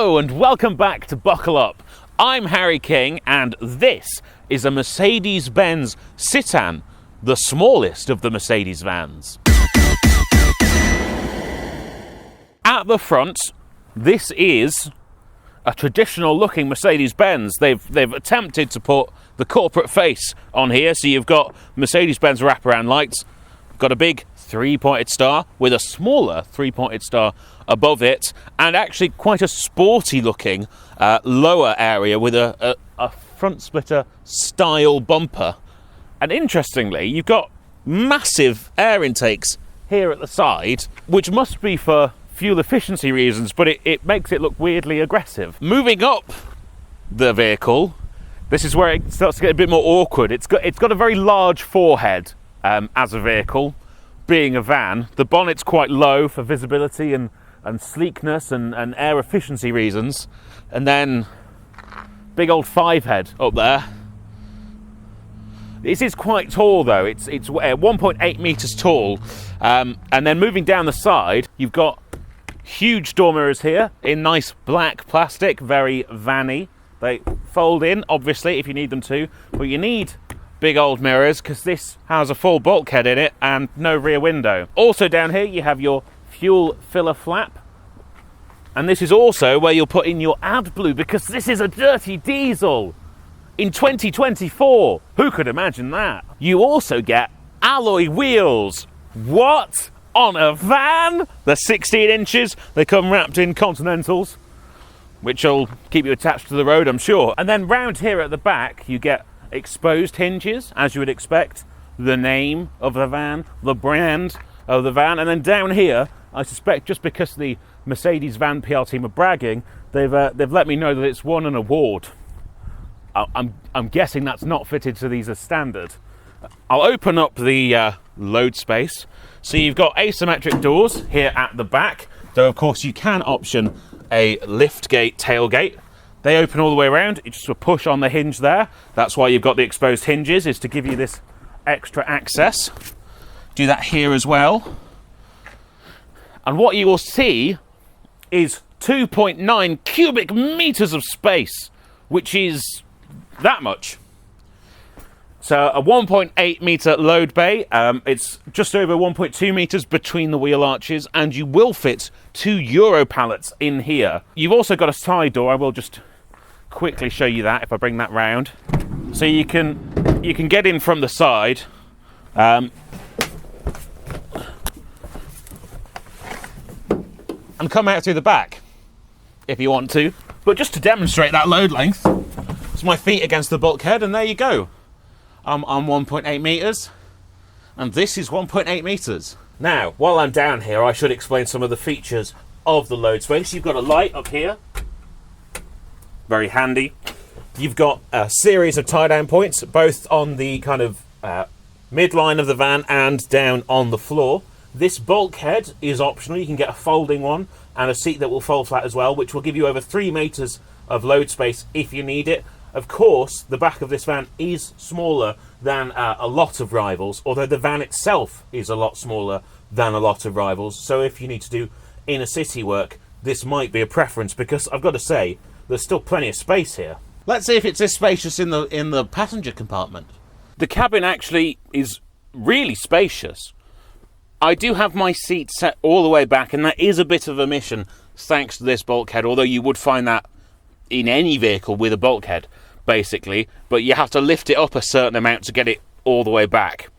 Hello and welcome back to Buckle Up. I'm Harry King and this is a Mercedes Benz Citan, the smallest of the Mercedes vans. At the front, this is a traditional looking Mercedes Benz. They've attempted to put the corporate face on here, so you've got Mercedes Benz wraparound lights, got a big three-pointed star with a smaller three-pointed star above it, and actually quite a sporty looking lower area with a front splitter style bumper. And interestingly, you've got massive air intakes here at the side, which must be for fuel efficiency reasons, but it makes it look weirdly aggressive. Moving up the vehicle, this is where it starts to get a bit more awkward. It's got a very large forehead as a vehicle. Being a van, the bonnet's quite low for visibility and sleekness and air efficiency reasons. And then big old 5-head up there. This is quite tall though, it's 1.8 metres tall. And then moving down the side, you've got huge door mirrors here in nice black plastic, very vanny. They fold in, obviously, if you need them to, but you need big old mirrors because this has a full bulkhead in it and no rear window. Also down here you have your fuel filler flap, and this is also where you'll put in your AdBlue because this is a dirty diesel in 2024. Who could imagine that? You also get alloy wheels. What? On a van? They're 16 inches. They come wrapped in Continentals, which will keep you attached to the road, I'm sure. And then round here at the back you get exposed hinges, as you would expect, the name of the van, the brand of the van, and then down here, I suspect just because the Mercedes van PR team are bragging, they've let me know that it's won an award. I'm guessing that's not fitted to these as standard. I'll open up the load space. So you've got asymmetric doors here at the back, though of course you can option a liftgate tailgate. They open all the way around. You just push on the hinge there. That's why you've got the exposed hinges, is to give you this extra access. Do that here as well. And what you will see is 2.9 cubic meters of space, which is that much. So a 1.8 meter load bay. It's just over 1.2 meters between the wheel arches, and you will fit 2 Euro pallets in here. You've also got a side door. I will just quickly show you that if I bring that round. So you can get in from the side. And come out through the back if you want to. But just to demonstrate that load length, it's my feet against the bulkhead, and there you go. I'm 1.8 meters, and this is 1.8 meters. Now, while I'm down here, I should explain some of the features of the load space. You've got a light up here, very handy. You've got a series of tie-down points, both on the kind of midline of the van and down on the floor. This bulkhead is optional. You can get a folding one and a seat that will fold flat as well, which will give you over 3 meters of load space if you need it. Of course, the back of this van is smaller than a lot of rivals, although the van itself is a lot smaller than a lot of rivals. So if you need to do inner city work, this might be a preference, because I've got to say, there's still plenty of space here. Let's see if it's this spacious in the passenger compartment. The cabin actually is really spacious. I do have my seat set all the way back, and that is a bit of a mission thanks to this bulkhead, although you would find that in any vehicle with a bulkhead, basically, but you have to lift it up a certain amount to get it all the way back,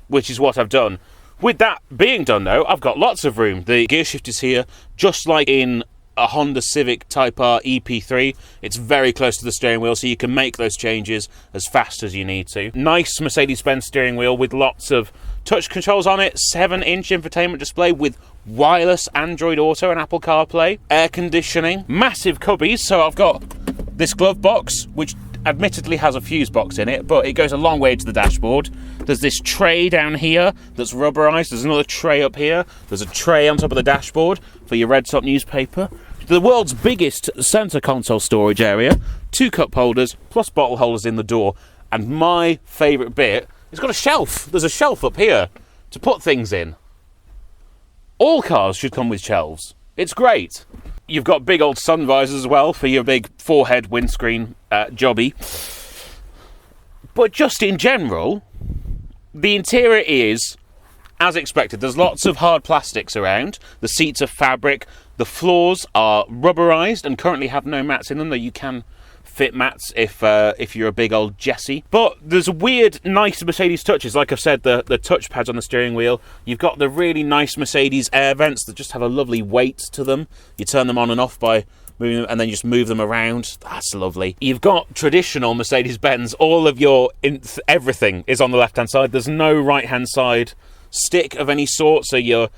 which is what I've done. With that being done though, I've got lots of room. The gear shift is here, just like in a Honda Civic Type R EP3. It's very close to the steering wheel, so you can make those changes as fast as you need to. Nice Mercedes Benz steering wheel with lots of touch controls on it, 7-inch infotainment display with wireless Android Auto and Apple CarPlay, air conditioning, massive cubbies. So I've got this glove box, which admittedly has a fuse box in it, but it goes a long way to the dashboard. There's this tray down here that's rubberized. There's another tray up here. There's a tray on top of the dashboard for your Red Top newspaper. The world's biggest center console storage area, 2 cup holders plus bottle holders in the door, and my favorite bit, it's got a shelf. There's a shelf up here to put things in. All cars should come with shelves. It's great. You've got big old sun visors as well for your big forehead windscreen jobby. But just in general, the interior is as expected. There's lots of hard plastics around. The seats are fabric. The floors are rubberized and currently have no mats in them, though you can fit mats if you're a big old Jessie. But there's weird, nice Mercedes touches. Like I've said, the touchpads on the steering wheel. You've got the really nice Mercedes air vents that just have a lovely weight to them. You turn them on and off by moving them, and then you just move them around. That's lovely. You've got traditional Mercedes Benz. All of your everything is on the left hand side. There's no right hand side stick of any sort, so your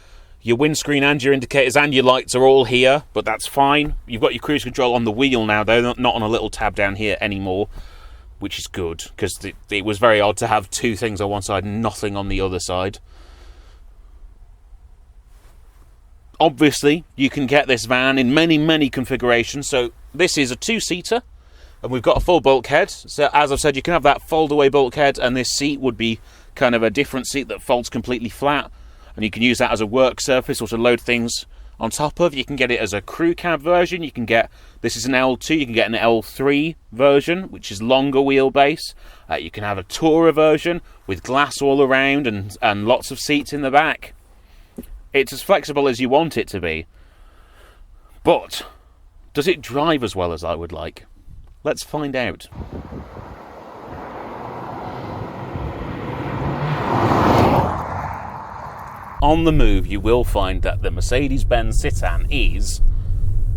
windscreen and your indicators and your lights are all here, but that's fine. You've got your cruise control on the wheel now, though, not on a little tab down here anymore, which is good, because it was very odd to have two things on one side and nothing on the other side. Obviously, you can get this van in many, many configurations. So this is a two-seater, and we've got a full bulkhead. So as I've said, you can have that fold-away bulkhead, and this seat would be kind of a different seat that folds completely flat. And you can use that as a work surface or to load things on top of. You can get it as a crew cab version. You can get, this is an L2, you can get an L3 version, which is longer wheelbase. You can have a tourer version with glass all around and lots of seats in the back. It's as flexible as you want it to be. But does it drive as well as I would like? Let's find out. On the move, you will find that the Mercedes Benz Citan is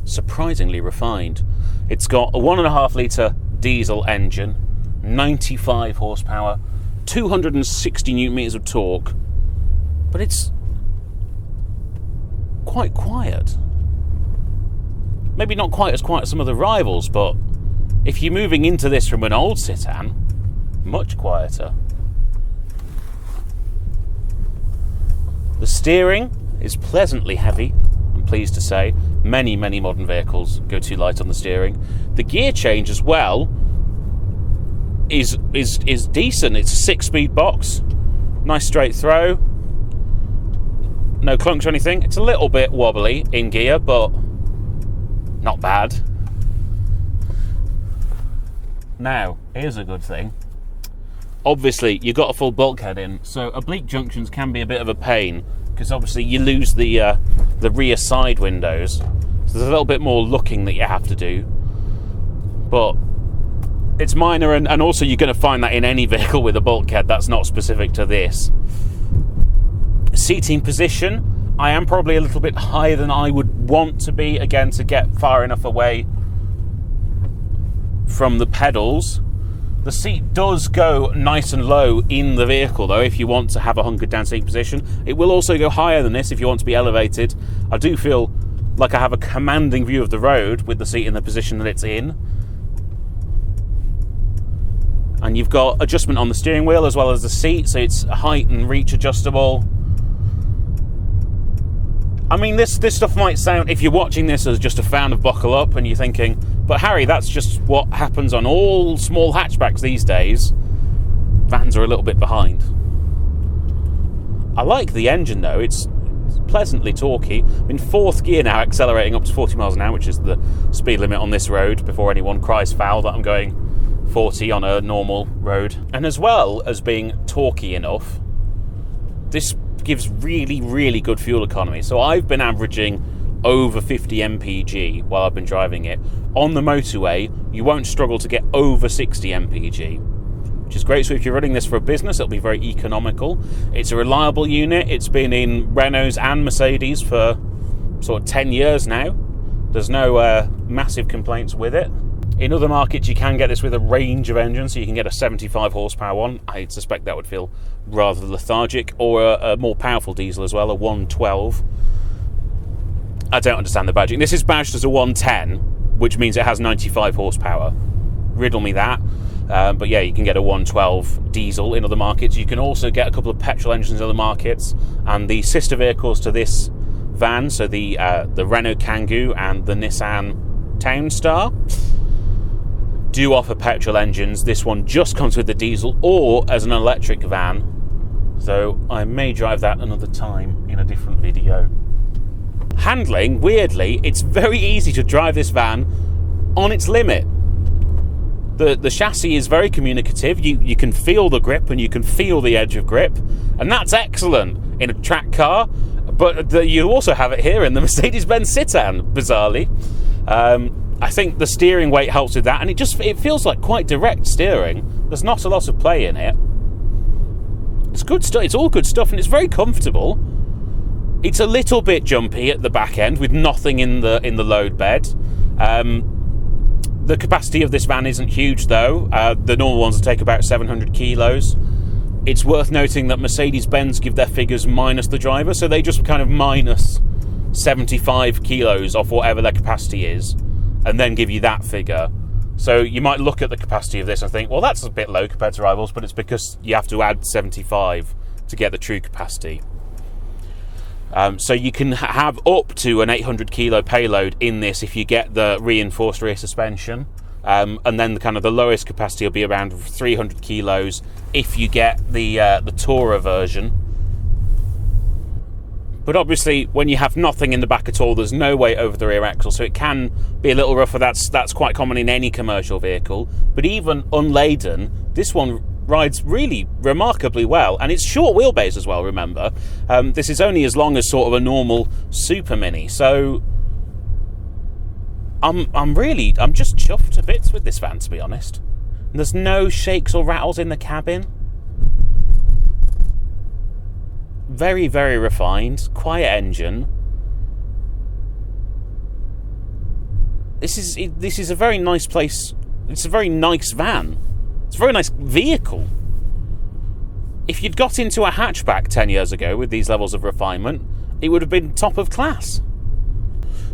surprisingly refined. It's got a 1.5 litre diesel engine, 95 horsepower, 260 newton meters of torque, but it's quite quiet. Maybe not quite as quiet as some of the rivals, but if you're moving into this from an old Citan, much quieter. The steering is pleasantly heavy, I'm pleased to say. Many, many modern vehicles go too light on the steering. The gear change as well is decent. It's a 6-speed box, nice straight throw, no clunks or anything. It's a little bit wobbly in gear, but not bad. Now, here's a good thing. Obviously, you've got a full bulkhead in, so oblique junctions can be a bit of a pain, because obviously you lose the rear side windows. So there's a little bit more looking that you have to do. But it's minor, and also you're going to find that in any vehicle with a bulkhead. That's not specific to this. Seating position, I am probably a little bit higher than I would want to be, again, to get far enough away from the pedals. The seat does go nice and low in the vehicle, though, if you want to have a hunkered down seat position. It will also go higher than this if you want to be elevated. I do feel like I have a commanding view of the road with the seat in the position that it's in. And you've got adjustment on the steering wheel as well as the seat, so it's height and reach adjustable. I mean, this stuff might sound, if you're watching this as just a fan of Buckle Up and you're thinking, but Harry, that's just what happens on all small hatchbacks these days. Vans are a little bit behind. I like the engine though, it's pleasantly torquey. I'm in 4th gear now, accelerating up to 40 miles an hour, which is the speed limit on this road, before anyone cries foul that I'm going 40 on a normal road. And as well as being torquey enough, this gives really, really good fuel economy. So I've been averaging over 50 mpg while I've been driving it. On the motorway, you won't struggle to get over 60 mpg, which is great. So if you're running this for a business, it'll be very economical. It's a reliable unit. It's been in Renaults and Mercedes for sort of 10 years now. There's no massive complaints with it. In other markets, you can get this with a range of engines, so you can get a 75 horsepower one. I suspect that would feel rather lethargic, or a more powerful diesel as well, a 112. I don't understand the badging. This is badged as a 110, which means it has 95 horsepower. Riddle me that. But yeah, you can get a 112 diesel in other markets. You can also get a couple of petrol engines in other markets, and the sister vehicles to this van, so the Renault Kangoo and the Nissan Townstar, do offer petrol engines. This one just comes with the diesel or as an electric van, so I may drive that another time in a different video. handling, weirdly, it's very easy to drive this van on its limit. The chassis is very communicative. You can feel the grip and you can feel the edge of grip, and that's excellent in a track car. But you also have it here in the Mercedes Benz Citan, bizarrely. I think the steering weight helps with that, and it feels like quite direct steering. There's not a lot of play in it. It's good stuff. It's all good stuff, and it's very comfortable. It's a little bit jumpy at the back end with nothing in the load bed. The capacity of this van isn't huge, though. The normal ones will take about 700 kilos. It's worth noting that Mercedes-Benz give their figures minus the driver, so they just kind of minus 75 kilos off whatever their capacity is, and then give you that figure. So you might look at the capacity of this and think, well, that's a bit low compared to rivals, but it's because you have to add 75 to get the true capacity. So you can have up to an 800 kilo payload in this if you get the reinforced rear suspension, and then the lowest capacity will be around 300 kilos if you get the Tourer version. But obviously, when you have nothing in the back at all, there's no weight over the rear axle, so it can be a little rougher. That's quite common in any commercial vehicle. But even unladen, this one rides really remarkably well, and it's short wheelbase as well. Remember, this is only as long as sort of a normal Super Mini, so I'm just chuffed to bits with this van, to be honest. And there's no shakes or rattles in the cabin. Very, very refined, quiet engine. This is a very nice place. It's a very nice van. It's a very nice vehicle. If you'd got into a hatchback 10 years ago with these levels of refinement, it would have been top of class.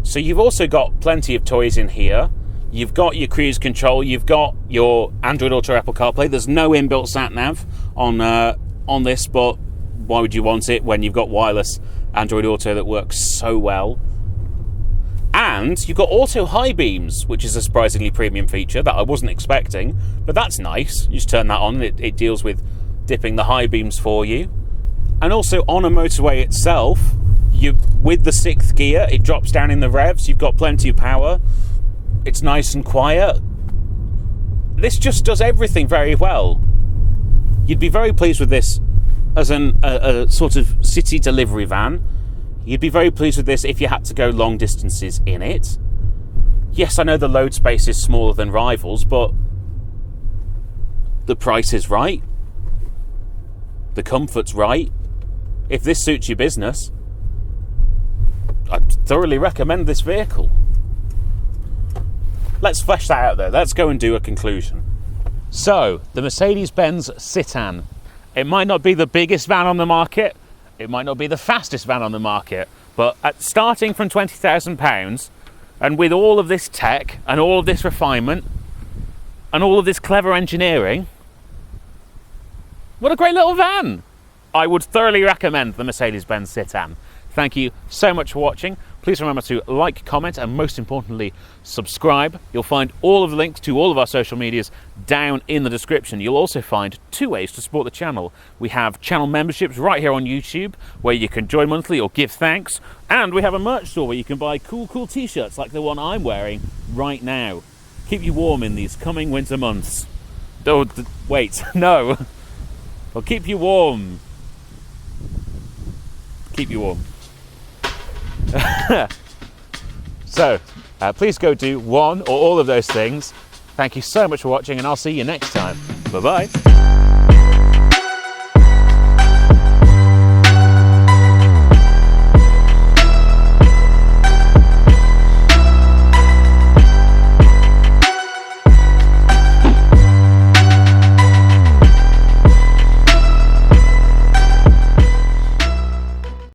So you've also got plenty of toys in here. You've got your cruise control. You've got your Android Auto, Apple CarPlay. There's no inbuilt sat-nav on this, but why would you want it when you've got wireless Android Auto that works so well? And you've got auto high beams, which is a surprisingly premium feature that I wasn't expecting, but that's nice. You just turn that on and it deals with dipping the high beams for you. And also on a motorway itself, with the 6th gear, it drops down in the revs. You've got plenty of power. It's nice and quiet. This just does everything very well. You'd be very pleased with this as a sort of city delivery van. You'd be very pleased with this if you had to go long distances in it. Yes, I know the load space is smaller than rivals, but the price is right. The comfort's right. If this suits your business, I'd thoroughly recommend this vehicle. Let's flesh that out though. Let's go and do a conclusion. So, the Mercedes Benz Citan. It might not be the biggest van on the market. It might not be the fastest van on the market, but starting from £20,000 and with all of this tech and all of this refinement and all of this clever engineering, what a great little van! I would thoroughly recommend the Mercedes Benz Citan. Thank you so much for watching. Please remember to like, comment, and most importantly, subscribe. You'll find all of the links to all of our social medias down in the description. You'll also find 2 ways to support the channel. We have channel memberships right here on YouTube, where you can join monthly or give thanks. And we have a merch store where you can buy cool t-shirts like the one I'm wearing right now. Keep you warm in these coming winter months. Oh, wait, no. Well, keep you warm. Keep you warm. So, please go do one or all of those things. Thank you so much for watching, and I'll see you next time. Bye-bye.